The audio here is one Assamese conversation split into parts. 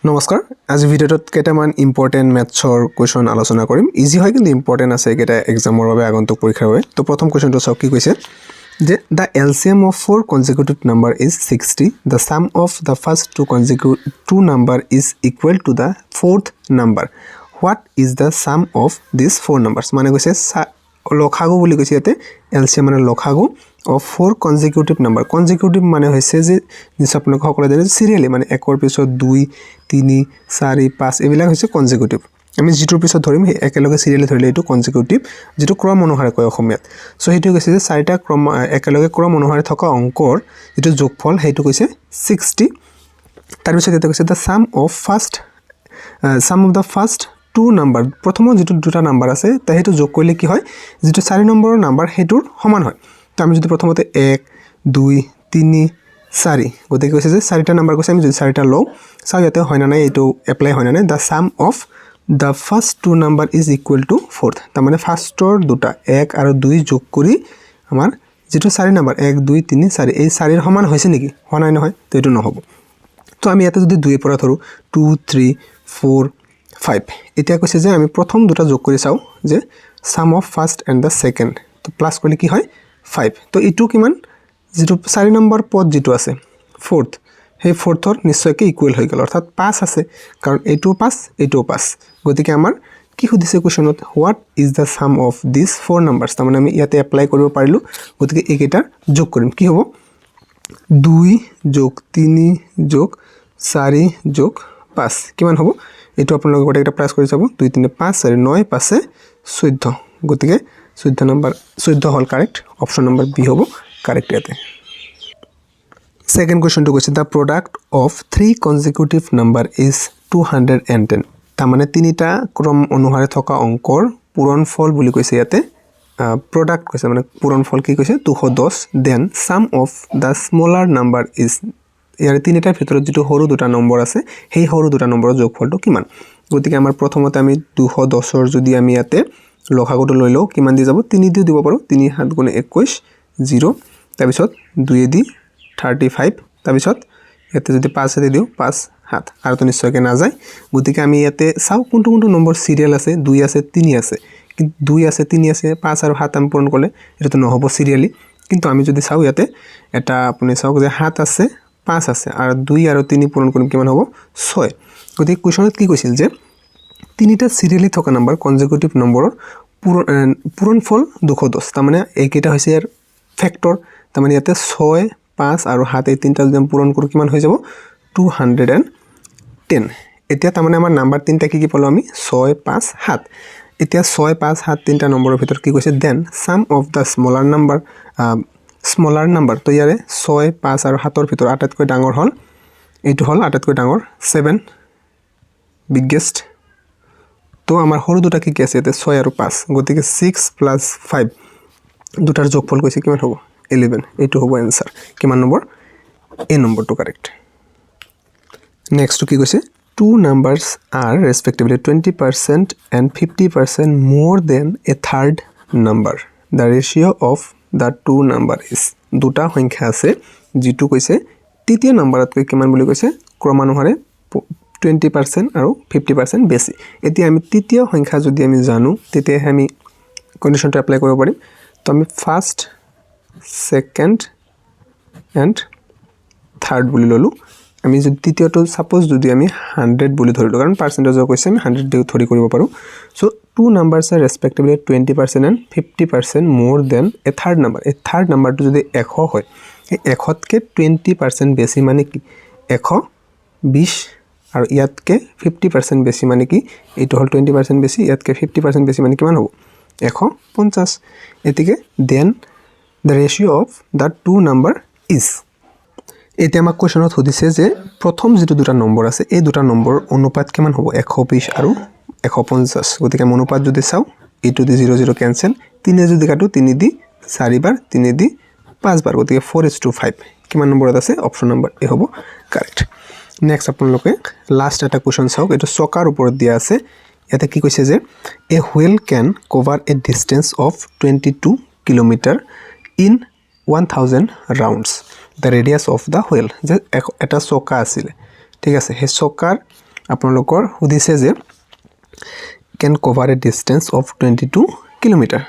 নমস্কাৰ আজি ভিডিওত কেইটামান ইম্পৰ্টেন্ট ম্যাথছৰ কোৱেশ্চন আলোচনা কৰিম ইজি হয় কিন্তু ইম্পৰ্টেন্ট আছে কেইটা এক্সামৰ বাবে আগন্তুক পৰীক্ষাৰ বাবে তো প্ৰথম কোৱেশ্চনটো চাওক কি কৈছে যে the LCM of four consecutive number is 60 the sum of the first two number is equal to the fourth number what is the sum of these four numbers মানে কৈছে লখাগু বুলি কৈছে ইয়াতে LCM মানে লখাগু of four consecutive number consecutive মানে হৈছে যে নিশ্চয় আপোনালোক সকলোৱে জানে সিৰিয়ালি মানে একৰ পিছত 2 3 4 5 এবিলাক হৈছে consecutive আমি যেটোৰ পিছত ধৰিম হে একেলগে সিৰিয়ালি ধৰিলে এটো consecutive যেটো ক্ৰম অনুসাৰে কয় অসমীয়াত সো হেতু কৈছে যে চাৰিটা ক্ৰম একেলগে ক্ৰম অনুসাৰে থকা অংকৰ যেটো যোগফল হেতু কৈছে 60 তাৰ পিছত এটা কৈছে the sum of the first two number প্ৰথম যেটো দুটা নাম্বাৰ আছে তা হেতু যোগ কৰিলে কি হয় যেটো 4 নম্বৰৰ নাম্বাৰ হেতুৰ সমান হয় তো আমি যদি প্ৰথমতে 1 2 3 4 গতিকে কৈছে যে চাৰিটা নাম্বাৰ কৈছে আমি যদি চাৰিটা লও চাও ইয়াতে হয় না নাই এটো এপ্লাই হয় না নাই the sum of the first two number is equal to fourth তাৰ মানে ফাৰ্ষ্টৰ দুটা 1 আৰু 2 যোগ কৰি আমাৰ যেটো 4 নাম্বার 1 2 3 4 এই 4 এর সমান হৈছে নেকি হয় নাই নহয় তো এটো নহব তো আমি ইয়াতে যদি 2 এর পৰা ধৰো 2 3 4 5 এতিয়া কৈছে যে আমি প্ৰথম দুটা যোগ কৰি চাও যে sum of first and the second তো প্লাস কৰিলে কি হয় 5 তো ইটো কিমান যেটো 4 নম্বৰ পদ যেটো আছে fourth হে fourthৰ নিশ্চয়কৈ ইকুৱেল হৈ গল অৰ্থাৎ 5 আছে কাৰণ এটো 5 এটো 5 গতিকে আমাৰ কি খুদিছে কোৱেশ্চনত what is the sum of these four numbers তাৰ মানে আমি ইয়াতে এপ্লাই কৰিব পাৰিলো গতিকে একেটাৰ যোগ কৰিম কি হ'ব 2 যোগ 3 যোগ 4 যোগ 5 কিমান হ'ব এটো আপোনালোক গটে এটা প্লাস কৰি যাব 2 3 5 4 9 5 14 গতিকে 14 নম্বৰ 14 হল কাৰেক্ট অপশন নম্বৰ বি হ'ব কারেক্ট ইয়াতে সেকেন্ড কোয়েশ্চন টু কৈছে the product of three consecutive number is 210 তাৰ মানে তিনিটা ক্ৰম অনুসাৰে থকা অংকৰ পূৰণফল বুলি কৈছে ইয়াতে product কৈছে মানে পূৰণফল কি কৈছে 210 then sum of the smaller number is ইয়াৰ তিনিটাৰ ভিতৰত যেটো সৰু দুটা নম্বৰ আছে সেই সৰু দুটা নম্বৰৰ যোগফলটো কিমান গতিকে আমাৰ প্ৰথমতে আমি 210 ৰ যদি আমি ইয়াতে লখাগুটো লৈ লও কিমান দি যাব 3 দি দিব পাৰো 3 7 গুণ 21 0 তাৰ পিছত 2 দি 35 তাৰ পিছত ইয়াতে যদি 5 দি দিও 5 7 আৰু তো নিশ্চয়কৈ না যায় গতিকে আমি ইয়াতে চাও কোনটো কোনটো নম্বৰ সিৰিয়াল আছে 2 আছে 3 আছে কিন্তু 2 আছে 3 আছে 5 আৰু 7 আমি পূৰণ কৰিলে এটা তো নহব সিৰিয়ালি কিন্তু আমি যদি চাও ইয়াতে এটা আপুনি চাওক যে 7 আছে 5 আছে আৰু 2 আৰু 3 পূৰণ কৰিম কিমান হ'ব 6 গতিকে কোৱেশ্চনত কি কৈছিল যে তিনিটা সিৰিয়ালি থকা নাম্বাৰ কনজিকিউটিভ নম্বৰৰ পূৰণফল 210 তাৰ মানে এইকেইটা হৈছে ইয়াৰ ফ্যাক্টৰ তাৰ মানে ইয়াতে 6 5 আৰু 7 এই তিনটা যদি পূৰণ কৰো কিমান হৈ যাব 210 এতিয়া তাৰ মানে আমাৰ নাম্বার তিনটা কি পালো আমি 6 5 7 এতিয়া 6 5 7 তিনটা নম্বৰৰ ভিতৰত কি কৈছে then sum of the smaller number তো ইয়াৰে 6 5 আৰু 7 ৰ ভিতৰত আটাইতকৈ ডাঙৰ হল এইটো হল আটাইতকৈ ডাঙৰ 7 বিগেষ্ট তো আমাৰ হৰু দুটা কি আছে এতে 6 আৰু 5 গতিকে 6 + 5 দুটাৰ যোগফল কৈছে কিমান হ'ব 11 এইটো হ'ব आंसर কিমান নম্বৰ এ নম্বৰটো কারেক্ট নেক্সট কি কৈছে two numbers are respectively 20% and 50% more than a third number the ratio of the two number is দুটা সংখ্যা আছে যেটো কৈছে তৃতীয় নম্বৰতকৈ কিমান বুলি কৈছে ক্ৰমানুসাৰে 20% আৰু 50% বেছি এতিয়া আমি তৃতীয় সংখ্যা যদি আমি জানো তেতিয়া আমি কন্ডিশনটো এপ্লাই কৰিব পাৰিম তো আমি ফার্স্ট সেকেন্ড এন্ড থার্ড বুলি ললো আমি যদি তৃতীয়টো সাপোজ যদি আমি 100 বুলি ধৰিলো কাৰণ পাৰ্সেন্টেজৰ কৈছে আমি 100 দি ধৰি কৰিব পাৰো so two নাম্বাৰস are respectively 20% and 50% more than a third number a third numberটো যদি 100 হয় এই 100 কে 20% বেছি মানে কি 120 আৰু ইয়াতকে 50% বেছি মানে কি এইটো হল 20% বেছি ইয়াতকে 50% বেছি মানে কিমান হ'ব 150 এতিকে then the ratio of the two number is এতিয়া আমাক কোৱেশ্চনত সুধিছে যে প্ৰথম যেটো দুটা নম্বৰ আছে এই দুটা নম্বৰ অনুপাত কিমান হ'ব 120 আৰু 150 গতিকে অনুপাত যদি চাও এইটো দি 0 0 ক্যান্সেল 3 যদি কাটো 3 দি 4 বাৰ 3 দি 5 বাৰ গতিকে 4:5 কিমান নম্বৰত আছে অপচন নম্বৰ এ হ'ব কাৰেক্ট নেক্সট আপোনালোকে লাষ্ট এটা কোৱেশ্চন চাওক এটো চকাৰ ওপৰত দিয়া আছে ইয়াতে কি কৈছে যে a whale can cover a distance of 22 kilometer in 1000 rounds the radius of the whale যে এটা চকা আছিল ঠিক আছে হে চকাৰ আপোনালোকৰ সুধিছে যে can cover a distance of 22 kilometre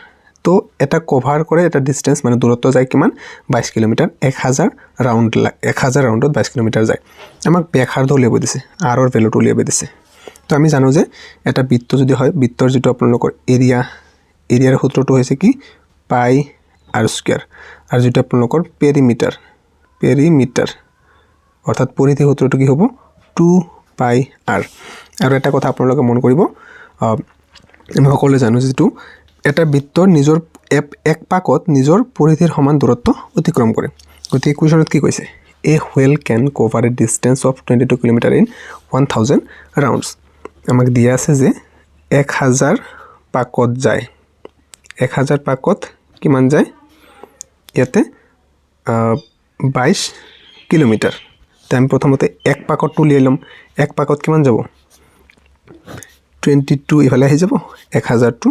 তো এটা কভাৰ কৰে এটা ডিসটেন্স মানে দূৰত্ব যায় কিমান 22 কিলোমিটাৰ 1000 ৰাউণ্ডত 22 কিলোমিটাৰ যায় আমাক ব্যাসাৰ্ধ উলিয়াব দিছে r ৰ ভ্যালুটো উলিয়াব দিছে তো আমি জানো যে এটা বৃত্ত যদি হয় বৃত্তৰ যেটো আপোনালোকৰ এৰিয়াৰ সূত্ৰটো হৈছে কি পাই r স্কয়াৰ আৰু যেটো আপোনালোকৰ পেৰিমিটাৰ অৰ্থাৎ পৰিধি সূত্ৰটো কি হ'ব 2 পাই r আৰু এটা কথা আপোনালোকে মন কৰিব আমি সকলোৱে জানো যেটো এটা বৃত্তৰ নিজৰ এক পাকত নিজৰ পৰিধিৰ সমান দূৰত্ব অতিক্ৰম কৰে গতিকে কোৱেশ্যনত কি কৈছে a whale can cover a distance of 22 kilometre in 1000 rounds আমাক দিয়া আছে যে 1000 পাকত যায় 1000 পাকত কিমান যায় ইয়াতে 22 কিলোমিটাৰ তাই প্ৰথমতে এক পাকত উলিয়াই লম এক পাকত কিমান যাব 22 ইফালে আহি যাব 1000 টু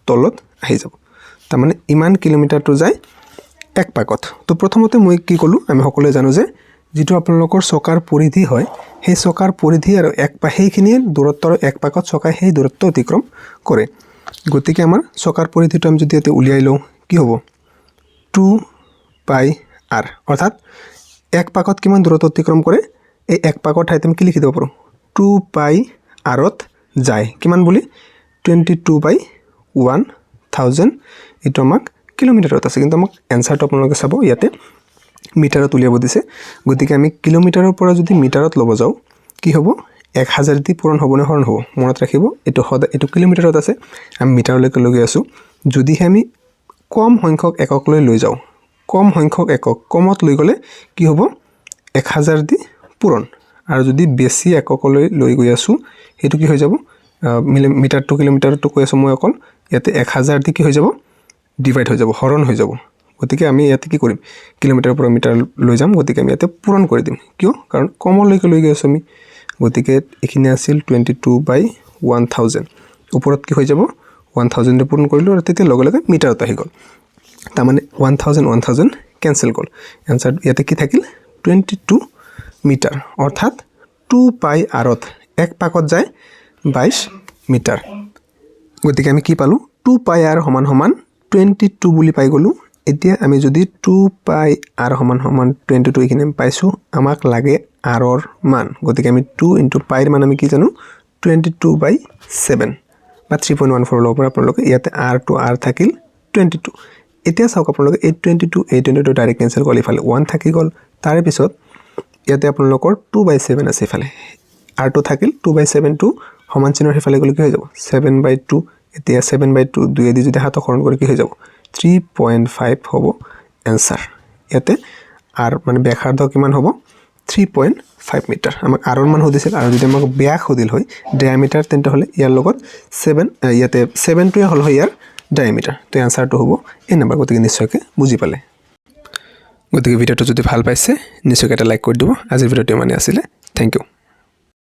তলত আহি যাব তাৰ মানে ইমান কিলোমিটাৰটো যায় এক পাকত তো প্ৰথমতে মই কি কলো আমি সকলোৱে জানো যে যেটো আপোনালোকৰ চকাৰ পৰিধি হয় সেই চকাৰ পৰিধি আৰু এক পাহেখিনি দূৰত্বৰ এক পাকত চকাই সেই দূৰত্ব অতিক্ৰম কৰে গতিকে আমাৰ চকাৰ পৰিধিটো আমি যদি এতে উলিয়াই লওঁ কি হ'ব 2 পাই r অৰ্থাৎ এক পাকত কিমান দূৰত্ব অতিক্ৰম কৰে এই এক পাকৰ ঠাইতে আমি কি লিখি দিব পাৰো 2 পাই r ত যায় কিমান বুলি 22 বাই 1000 এটো আমাক কিলোমিটাৰত আছে কিন্তু আমাক এনসাৰটো আপোনালোকে চাব ইয়াতে মিটাৰত উলিয়াব দিছে গতিকে আমি কিলোমিটাৰৰ পৰা যদি মিটাৰত লব যাও কি হ'ব 1000 দি পূৰণ হ'ব নে হৰণ হ'ব মনত ৰাখিব এটো কিলোমিটাৰত আছে আমি মিটাৰলৈকে লৈ আছো যদি আমি কম সংখ্যক এককলৈ লৈ যাও কম সংখ্যক একক কমত লৈ গলে কি হ'ব 1000 দি পূৰণ আৰু যদি বেছি এককলৈ লৈ গৈ আছো হেতু কি হৈ যাব মিটাৰ টু কিলোমিটাৰ টু কৈ আছো মই অকল ইয়াতে 1000 দি কি হৈ যাব ডিভাইড হৈ যাব হৰণ হৈ যাব গতিকে আমি ইয়াতে কি কৰিম কিলোমিটাৰ পৰা মিটাৰ লৈ যাম গতিকে আমি ইয়াতে পূৰণ কৰি দিম কিয় কাৰণ কমলৈকে লৈ গৈ আছো আমি গতিকে এখিনি আছিল 22 বাই 1000 ওপৰত কি হৈ যাব 1000 দি পূৰণ কৰিলো আৰু তেতিয়া লগে লগে মিটাৰত আহি গল তাৰ মানে 1000 কেনসেল গল আনসাৰ ইয়াতে কি থাকিল 22 মিটাৰ অৰ্থাৎ 2 পাই r ত এক পাকত যায় 22 মিটাৰ গতিকে আমি কি পালো 2 পাই r সমান 22 বুলি পাই গলো এতিয়া আমি যদি 2 পাই r সমান 22 এখিনি আমি পাইছো আমাক লাগে r ৰ মান গতিকে আমি 2 * পাই ৰ মান আমি কি জানো 22/7 বা 3.14 লব পৰা আপোনালোকে ইয়াতে r to r থাকিল 22 এতিয়া চাওক আপোনালোকে 22 ডাইৰেক্ট কেনসেল কৰি ফালে 1 থাকি গল তাৰে পিছত ইয়াতে আপোনালোকৰ 2/7 আছে ফালে r2 থাকিল 2/7 টু সমান চিনৰ হিফালে গলে কি হৈ যাব 7/2 এতিয়া 7/2 দুই দি যদি হাত হৰণ কৰি কি হৈ যাব 3.5 হ'ব आंसर ইয়াতে r মানে ব্যাসাৰ্ধ কিমান হ'ব 3.5 মিটাৰ আমাক r ৰ মান হদিছিল আৰু যদি আমাক ব্যাস হদিল হয় ডায়ামিটাৰ তেন্তে হলে ইয়াৰ লগত 7 ইয়াতে 7 টো হল হয় ইয়াৰ ডায়ামিটাৰ তো आंसरটো হ'ব এই নম্বৰ গতিকে নিশ্চয়কৈ বুজি পালে গতিকে ভিডিওটো যদি ভাল পাইছে নিশ্চয়কৈ এটা লাইক কৰি দিব আজিৰ ভিডিওটো মানে আছিল থ্যাংক ইউ